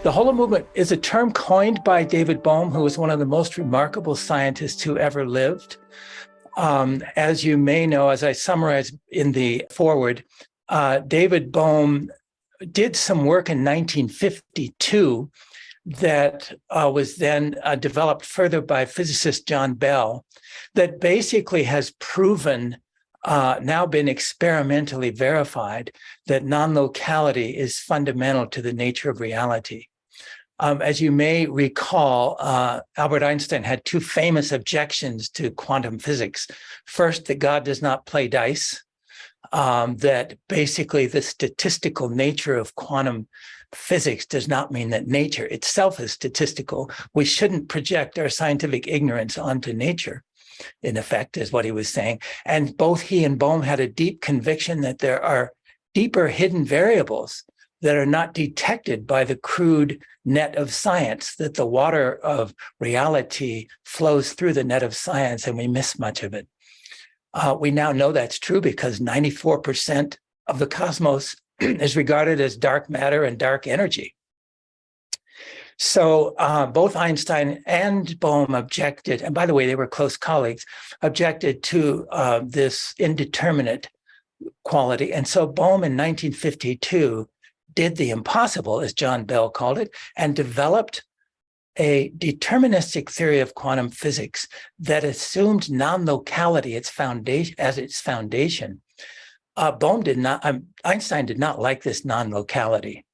The Holomovement is a term coined by David Bohm, who was one of the most remarkable scientists who ever lived. As you may know, as I summarized in the foreword, David Bohm did some work in 1952 that was then developed further by physicist John Bell, that basically has proven, now been experimentally verified, that non-locality is fundamental to the nature of reality. As you may recall, Albert Einstein had two famous objections to quantum physics. First, that God does not play dice, that basically the statistical nature of quantum physics does not mean that nature itself is statistical. We shouldn't project our scientific ignorance onto nature, in effect, is what he was saying. And both he and Bohm had a deep conviction that there are deeper hidden variables that are not detected by the crude net of science, that the water of reality flows through the net of science and we miss much of it. We now know that's true because 94% of the cosmos is regarded as dark matter and dark energy. So both Einstein and Bohm objected, and by the way, they were close colleagues, objected to this indeterminate quality. And so Bohm in 1952 did the impossible, as John Bell called it, and developed a deterministic theory of quantum physics that assumed non-locality as its foundation. Einstein did not like this non-locality.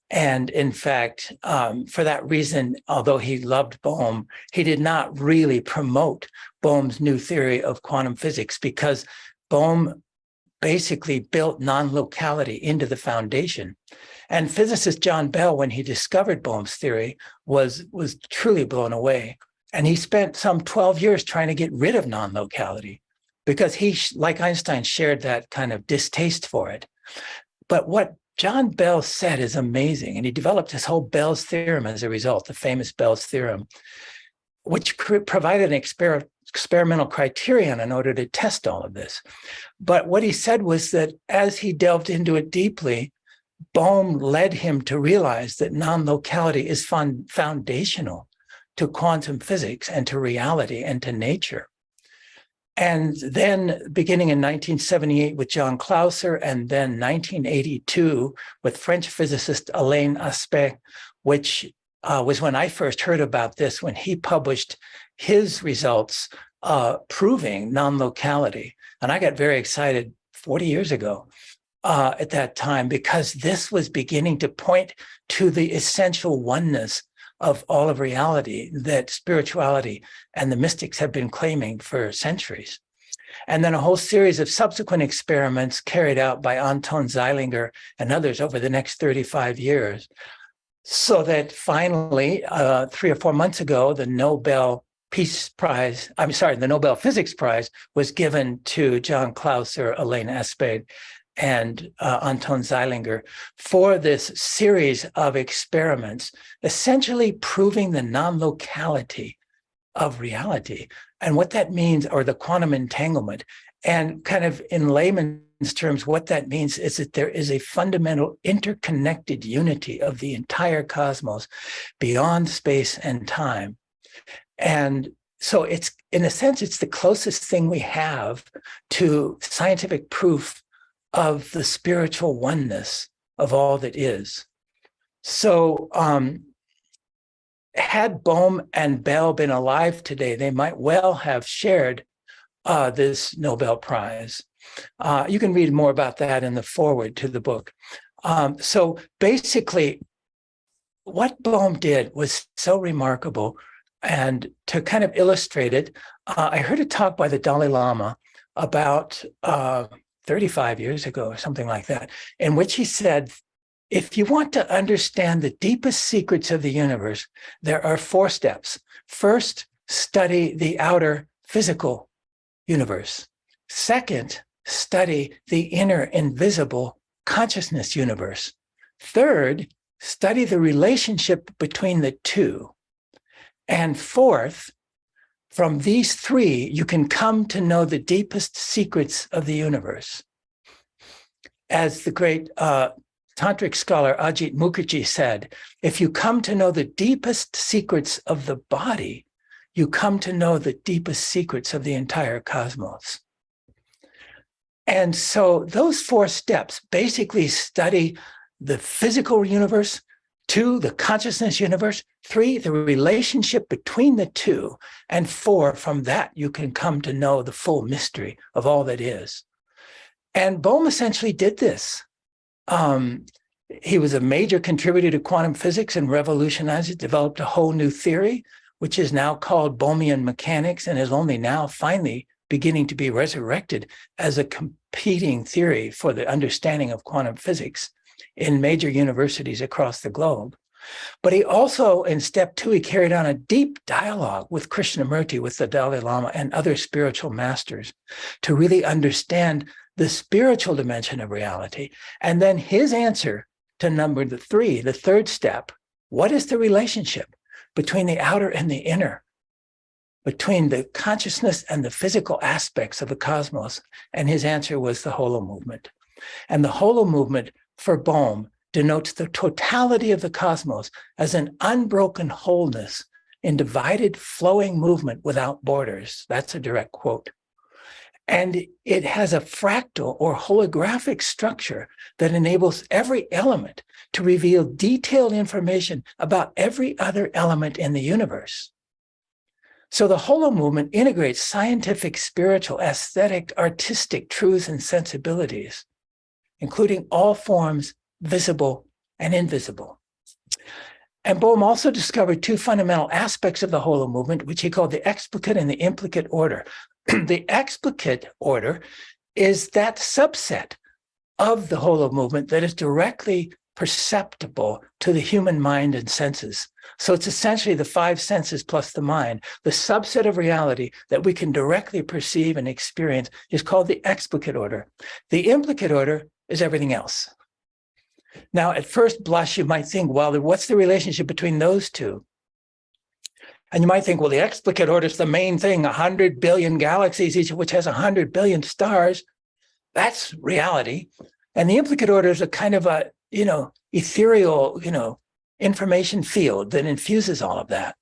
And in fact, for that reason, although he loved Bohm, he did not really promote Bohm's new theory of quantum physics because Bohm basically built non-locality into the foundation. And physicist John Bell, when he discovered Bohm's theory, was truly blown away. And he spent some 12 years trying to get rid of non-locality because he, like Einstein, shared that kind of distaste for it. But what John Bell said is amazing. And he developed his whole Bell's theorem as a result, the famous Bell's theorem, which provided an experimental criterion in order to test all of this. But what he said was that as he delved into it deeply, Bohm led him to realize that non-locality is foundational to quantum physics and to reality and to nature. And then beginning in 1978 with John Clauser, and then 1982 with French physicist Alain Aspect, which was when I first heard about this, when he published his results proving non-locality. And I got very excited 40 years ago at that time, because this was beginning to point to the essential oneness of all of reality that spirituality and the mystics have been claiming for centuries. And then a whole series of subsequent experiments carried out by Anton Zeilinger and others over the next 35 years. So that finally, 3 or 4 months ago, the Nobel Physics Prize was given to John Clauser, Alain Aspect, and Anton Zeilinger for this series of experiments, essentially proving the non-locality of reality and what that means, or the quantum entanglement. And kind of in layman's terms, what that means is that there is a fundamental interconnected unity of the entire cosmos beyond space and time. And so it's, in a sense, it's the closest thing we have to scientific proof of the spiritual oneness of all that is. So had Bohm and Bell been alive today, they might well have shared this Nobel Prize. You can read more about that in the foreword to the book. So basically, what Bohm did was so remarkable. And to kind of illustrate it, I heard a talk by the Dalai Lama about 35 years ago or something like that, in which he said, if you want to understand the deepest secrets of the universe, there are 4 steps. First, study the outer physical universe. Second, study the inner invisible consciousness universe. Third, study the relationship between the two. And fourth, from these 3, you can come to know the deepest secrets of the universe. As the great tantric scholar Ajit Mukherjee said, if you come to know the deepest secrets of the body, you come to know the deepest secrets of the entire cosmos. And so those 4 steps basically study the physical universe, 2, the consciousness universe, 3, the relationship between the two, and 4, from that you can come to know the full mystery of all that is. And Bohm essentially did this. He was a major contributor to quantum physics and revolutionized it, developed a whole new theory, which is now called Bohmian mechanics and is only now finally beginning to be resurrected as a competing theory for the understanding of quantum physics in major universities across the globe. But he also, in step 2, he carried on a deep dialogue with Krishnamurti, with the Dalai Lama and other spiritual masters to really understand the spiritual dimension of reality. And then his answer to number 3, the 3rd step, what is the relationship between the outer and the inner, between the consciousness and the physical aspects of the cosmos? And his answer was the Holomovement. And the Holomovement for Bohm denotes the totality of the cosmos as an unbroken wholeness in divided, flowing movement without borders. That's a direct quote. And it has a fractal or holographic structure that enables every element to reveal detailed information about every other element in the universe. So the Holomovement integrates scientific, spiritual, aesthetic, artistic truths and sensibilities, including all forms, visible and invisible. And Bohm also discovered 2 fundamental aspects of the Holomovement, which he called the explicate and the implicate order. The explicate order is that subset of the Holomovement that is directly perceptible to the human mind and senses. So it's essentially the 5 senses plus the mind. The subset of reality that we can directly perceive and experience is called the explicate order. The implicate order is everything else. Now, at first blush, you might think, well, what's the relationship between those two? And you might think, well, the explicate order is the main thing, 100 billion galaxies, each of which has 100 billion stars. That's reality. And the implicate order is a kind of a, ethereal, information field that infuses all of that.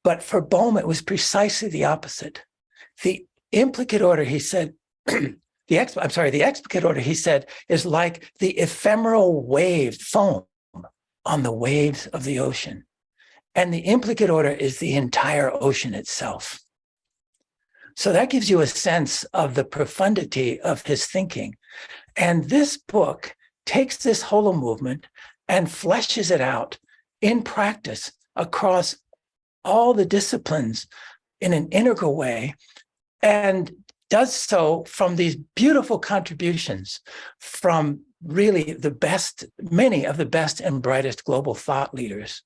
But for Bohm, it was precisely the opposite. The implicate order, he said, the explicate order, he said, is like the ephemeral wave foam on the waves of the ocean. And the implicate order is the entire ocean itself. So that gives you a sense of the profundity of his thinking. And this book takes this Holomovement and fleshes it out in practice across all the disciplines in an integral way, and does so from these beautiful contributions from really the best, many of the best and brightest global thought leaders.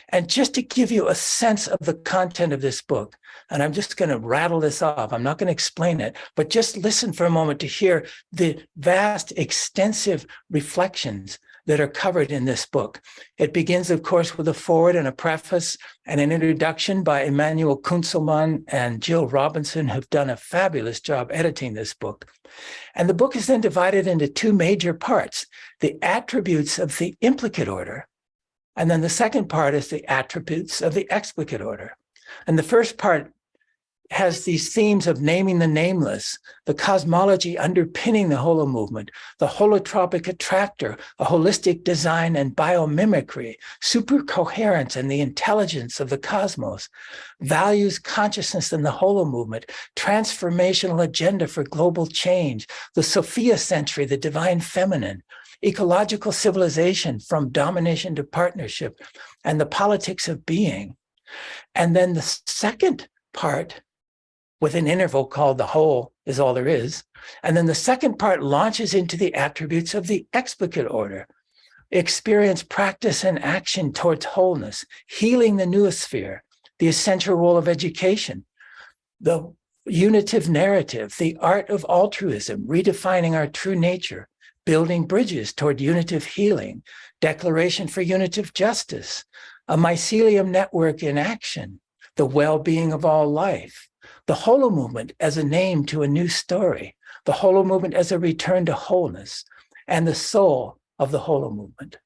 And just to give you a sense of the content of this book, and I'm just going to rattle this off, I'm not going to explain it, but just listen for a moment to hear the vast, extensive reflections that are covered in this book. It begins, of course, with a foreword and a preface and an introduction by Emmanuel Kunzelman and Jill Robinson, who've done a fabulous job editing this book. And the book is then divided into 2 major parts: the attributes of the implicate order, and then the second part is the attributes of the explicate order. And the first part has these themes of naming the nameless, the cosmology underpinning the Holomovement, the holotropic attractor, a holistic design and biomimicry, supercoherence and the intelligence of the cosmos, values, consciousness in the Holomovement, transformational agenda for global change, the Sophia century, the divine feminine, ecological civilization from domination to partnership, and the politics of being. And then the second part, with an interval called the whole is all there is. And then the second part launches into the attributes of the explicate order: experience, practice, and action towards wholeness, healing the noosphere, the essential role of education, the unitive narrative, the art of altruism, redefining our true nature, building bridges toward unitive healing, declaration for unitive justice, a mycelium network in action, the well-being of all life, the Holomovement as a name to a new story, the Holomovement as a return to wholeness, and the soul of the Holomovement.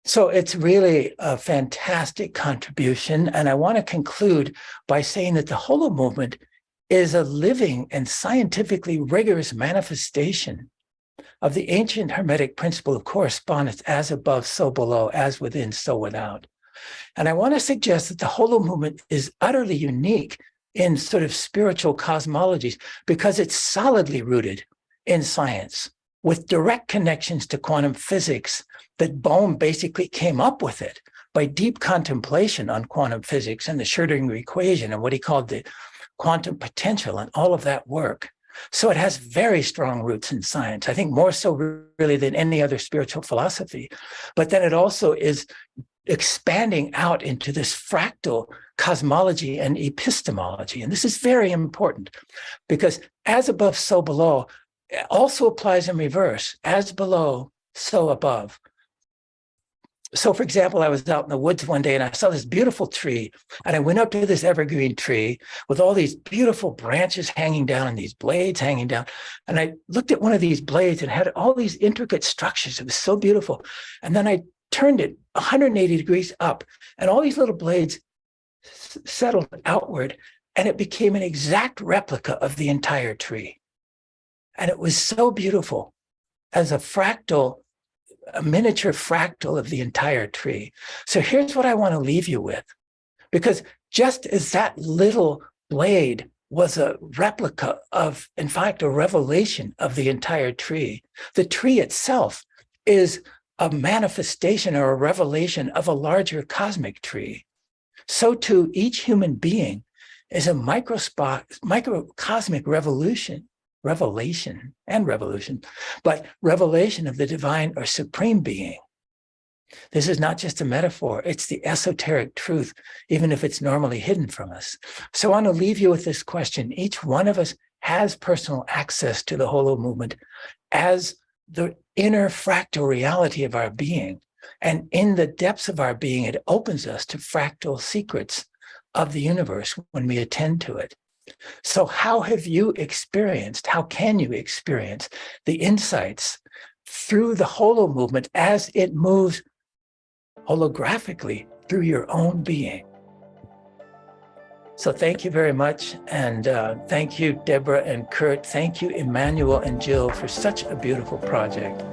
So it's really a fantastic contribution. And I want to conclude by saying that the Holomovement is a living and scientifically rigorous manifestation of the ancient Hermetic principle of correspondence, as above, so below, as within, so without. And I want to suggest that the Holomovement is utterly unique in sort of spiritual cosmologies because it's solidly rooted in science with direct connections to quantum physics, that Bohm basically came up with it by deep contemplation on quantum physics and the Schrödinger equation and what he called the quantum potential and all of that work. So it has very strong roots in science, I think more so really than any other spiritual philosophy. But then it also is expanding out into this fractal cosmology and epistemology. And this is very important because as above, so below also applies in reverse, as below, so above. So, for example, I was out in the woods one day and I saw this beautiful tree, and I went up to this evergreen tree with all these beautiful branches hanging down and these blades hanging down. And I looked at one of these blades and had all these intricate structures. It was so beautiful. And then I turned it 180 degrees up, and all these little blades settled outward, and it became an exact replica of the entire tree. And it was so beautiful as a fractal, a miniature fractal of the entire tree. So here's what I want to leave you with, because just as that little blade was a replica of, in fact, a revelation of the entire tree, the tree itself is a manifestation or a revelation of a larger cosmic tree. So too, each human being is a microcosmic revelation, but revelation of the divine or supreme being. This is not just a metaphor, it's the esoteric truth, even if it's normally hidden from us. So I want to leave you with this question. Each one of us has personal access to the Holomovement as the inner fractal reality of our being. And in the depths of our being, it opens us to fractal secrets of the universe when we attend to it. So how have you experienced, how can you experience the insights through the Holomovement as it moves holographically through your own being? So thank you very much. And thank you, Deborah and Kurt. Thank you, Emmanuel and Jill, for such a beautiful project.